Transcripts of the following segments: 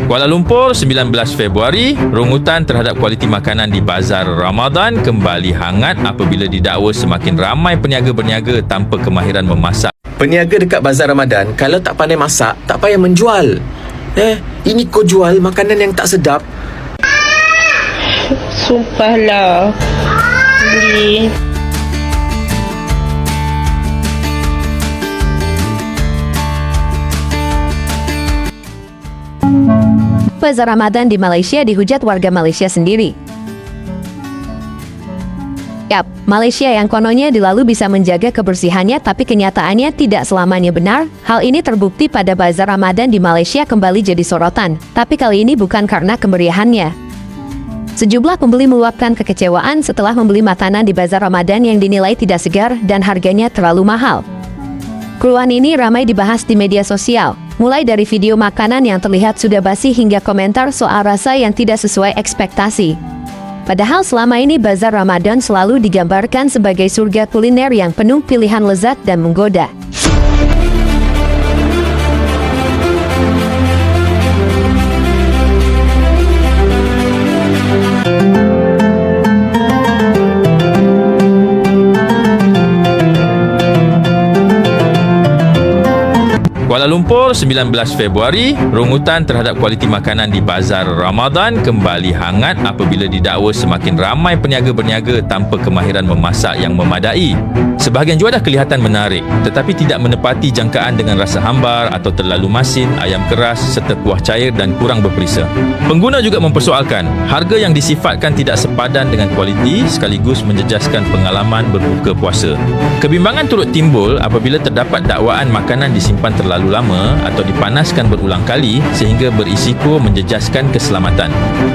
Kuala Lumpur, 19 Februari, rungutan terhadap kualiti makanan di Bazar Ramadan kembali hangat apabila didakwa semakin ramai peniaga berniaga tanpa kemahiran memasak. Peniaga dekat Bazar Ramadan kalau tak pandai masak, tak payah menjual. Ini kau jual makanan yang tak sedap. Sumpahlah. Beli. Bazar Ramadan di Malaysia dihujat warga Malaysia sendiri. Yap, Malaysia yang kononnya dilalu bisa menjaga kebersihannya tapi kenyataannya tidak selamanya benar. Hal ini terbukti pada Bazar Ramadan di Malaysia kembali jadi sorotan. Tapi kali ini bukan karena kemeriahannya. Sejumlah pembeli meluapkan kekecewaan setelah membeli makanan di Bazar Ramadan yang dinilai tidak segar dan harganya terlalu mahal. Keluhan ini ramai dibahas di media sosial. Mulai dari video makanan yang terlihat sudah basi hingga komentar soal rasa yang tidak sesuai ekspektasi. Padahal selama ini Bazar Ramadan selalu digambarkan sebagai surga kuliner yang penuh pilihan lezat dan menggoda. Kuala Lumpur, 19 Februari, rungutan terhadap kualiti makanan di Bazar Ramadan kembali hangat apabila didakwa semakin ramai peniaga berniaga tanpa kemahiran memasak yang memadai. Sebahagian juadah kelihatan menarik tetapi tidak menepati jangkaan dengan rasa hambar atau terlalu masin, ayam keras serta kuah cair dan kurang berperisa. Pengguna juga mempersoalkan harga yang disifatkan tidak sepadan dengan kualiti sekaligus menjejaskan pengalaman berbuka puasa. Kebimbangan turut timbul apabila terdapat dakwaan makanan disimpan terlalu lama atau dipanaskan berulang kali sehingga berisiko menjejaskan keselamatan.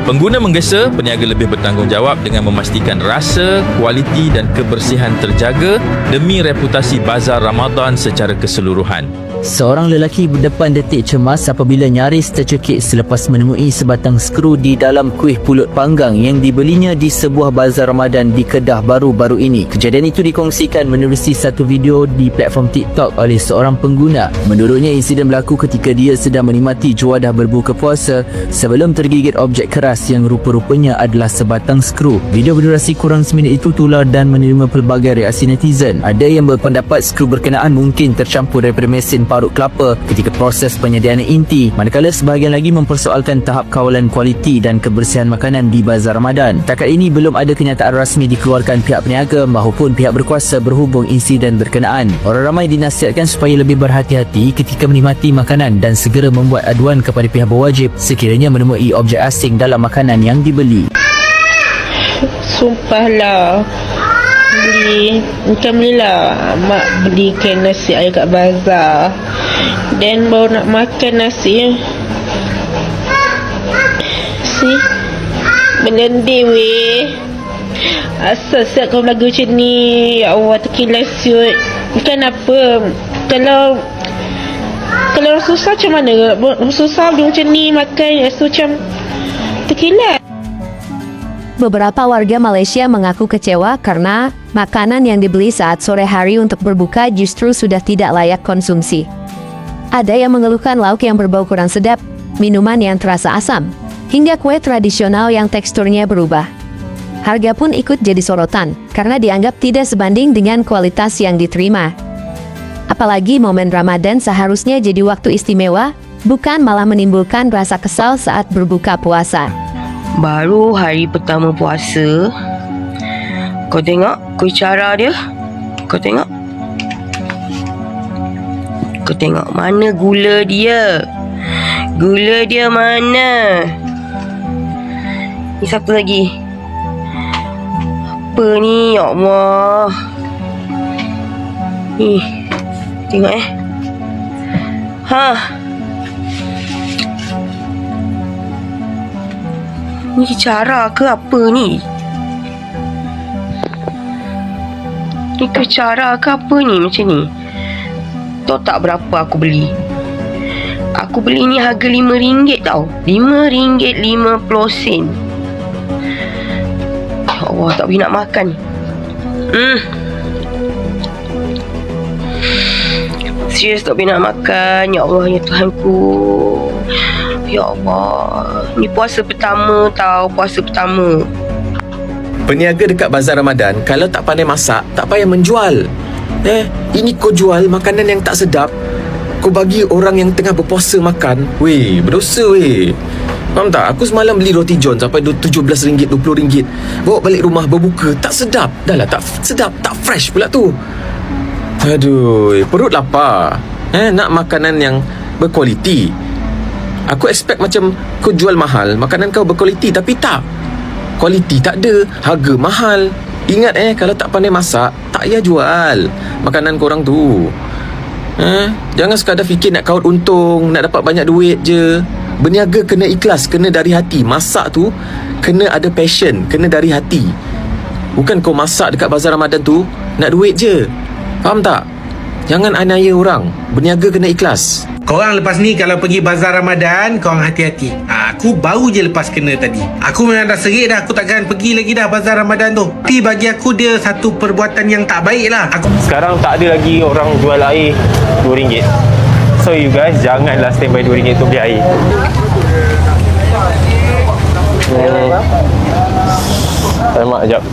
Pengguna menggesa peniaga lebih bertanggungjawab dengan memastikan rasa, kualiti dan kebersihan terjaga demi reputasi Bazar Ramadan secara keseluruhan. Seorang lelaki berdepan detik cemas apabila nyaris tercekik selepas menemui sebatang skru di dalam kuih pulut panggang yang dibelinya di sebuah bazar Ramadan di Kedah baru-baru ini. Kejadian itu dikongsikan menerusi satu video di platform TikTok oleh seorang pengguna. Menurutnya, insiden berlaku ketika dia sedang menikmati juadah berbuka puasa sebelum tergigit objek keras yang rupa-rupanya adalah sebatang skru. Video berdurasi kurang seminit itu tular dan menerima pelbagai reaksi netizen. Ada yang berpendapat skru berkenaan mungkin tercampur daripada mesin parut kelapa ketika proses penyediaan inti, manakala sebahagian lagi mempersoalkan tahap kawalan kualiti dan kebersihan makanan di Bazar Ramadan. Takat ini belum ada kenyataan rasmi dikeluarkan pihak peniaga maupun pihak berkuasa berhubung insiden berkenaan. Orang ramai dinasihatkan supaya lebih berhati-hati ketika menikmati makanan dan segera membuat aduan kepada pihak berwajib sekiranya menemui objek asing dalam makanan yang dibeli. Sumpahlah. Bukan belilah, mak belikan nasi air kat bazar. Dan baru nak makan nasi melendih weh. Asal siap kau berlagu macam ni. Ya Allah, terkilas siut. Bukan apa, Kalau susah macam mana? Susah beli macam ni, makan rasa macam terkilas. Beberapa warga Malaysia mengaku kecewa karena makanan yang dibeli saat sore hari untuk berbuka justru sudah tidak layak konsumsi. Ada yang mengeluhkan lauk yang berbau kurang sedap, minuman yang terasa asam, hingga kue tradisional yang teksturnya berubah. Harga pun ikut jadi sorotan karena dianggap tidak sebanding dengan kualitas yang diterima. Apalagi momen Ramadan seharusnya jadi waktu istimewa, bukan malah menimbulkan rasa kesal saat berbuka puasa. Baru hari pertama puasa, kau tengok kuih cara dia. Kau tengok mana gula dia. Gula dia mana? Ni satu lagi. Apa ni? Ya Allah. Ni tengok Ni cara ke apa ni? Ni ke cara ke apa ni macam ni? Tahu tak berapa aku beli? Aku beli ni harga RM5 tau. RM5.50. Ya Allah, tak boleh nak makan. Serius tak boleh nak makan. Ya Allah, ya Tuhanku. Ya Allah, ni puasa pertama tau, puasa pertama. Peniaga dekat bazar Ramadan kalau tak pandai masak, tak payah menjual. Ini kau jual makanan yang tak sedap, kau bagi orang yang tengah berpuasa makan. Weh, berdosa weh. Faham tak? Aku semalam beli roti john sampai RM17, RM20. Bawa balik rumah berbuka, tak sedap. Dah lah tak sedap, tak fresh pula tu. Aduh, perut lapar. Nak makanan yang berkualiti. Aku expect macam kau jual mahal, makanan kau berkualiti, tapi tak. Kualiti tak ada, harga mahal. Ingat kalau tak pandai masak, tak payah jual makanan korang tu. Jangan sekadar fikir nak kaut untung, nak dapat banyak duit je. Berniaga kena ikhlas, kena dari hati. Masak tu kena ada passion, kena dari hati. Bukan kau masak dekat bazar Ramadan tu nak duit je. Faham tak? Jangan aniaya orang. Berniaga kena ikhlas. Korang lepas ni kalau pergi bazar Ramadan, korang hati-hati. Aku baru je lepas kena tadi. Aku memang dah serik dah. Aku takkan pergi lagi dah bazar Ramadan tu. Tapi bagi aku dia satu perbuatan yang tak baik lah. Sekarang tak ada lagi orang jual air RM2. So you guys janganlah standby RM2 tu beli air. Mak, sekejap.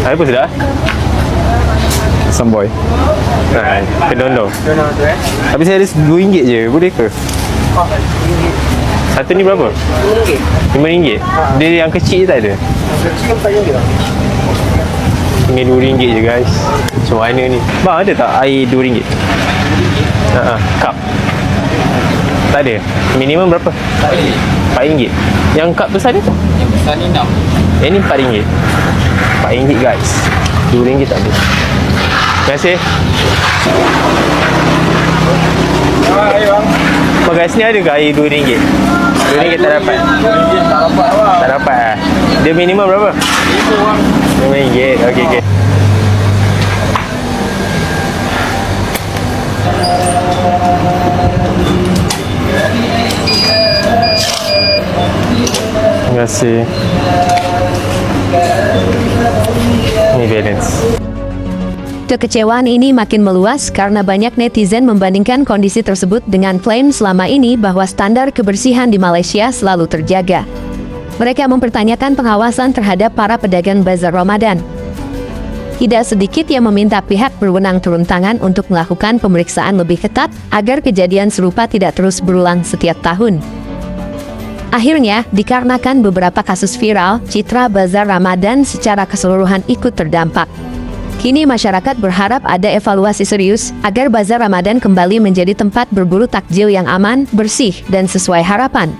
Air apa sudah? Samboy. Kedondong. Habis saya ada RM2 je, boleh ke? Satu ni berapa? RM5. Dia yang kecil tak ada? Kecil RM4. Ini RM2 je guys. Macam mana ni? Bang, ada tak air RM2? Cup. Tak ada. Minimum berapa? RM4. Yang cup besar ni? Yang besar ni 6. Yang ni RM4. RM4 guys. RM2 tak ada. Terima kasih. Air bang. Guys, ni ada ke air RM2? RM2 tak dapat. RM2 tak dapat bang. Tak dapat. Dia minimum berapa? RM5. Okey. Terima kasih. Ini balance. Kekecewaan ini makin meluas karena banyak netizen membandingkan kondisi tersebut dengan klaim selama ini bahwa standar kebersihan di Malaysia selalu terjaga. Mereka mempertanyakan pengawasan terhadap para pedagang bazar Ramadan. Tidak sedikit yang meminta pihak berwenang turun tangan untuk melakukan pemeriksaan lebih ketat agar kejadian serupa tidak terus berulang setiap tahun. Akhirnya, dikarenakan beberapa kasus viral, citra bazar Ramadan secara keseluruhan ikut terdampak. Kini masyarakat berharap ada evaluasi serius agar bazar Ramadan kembali menjadi tempat berburu takjil yang aman, bersih, dan sesuai harapan.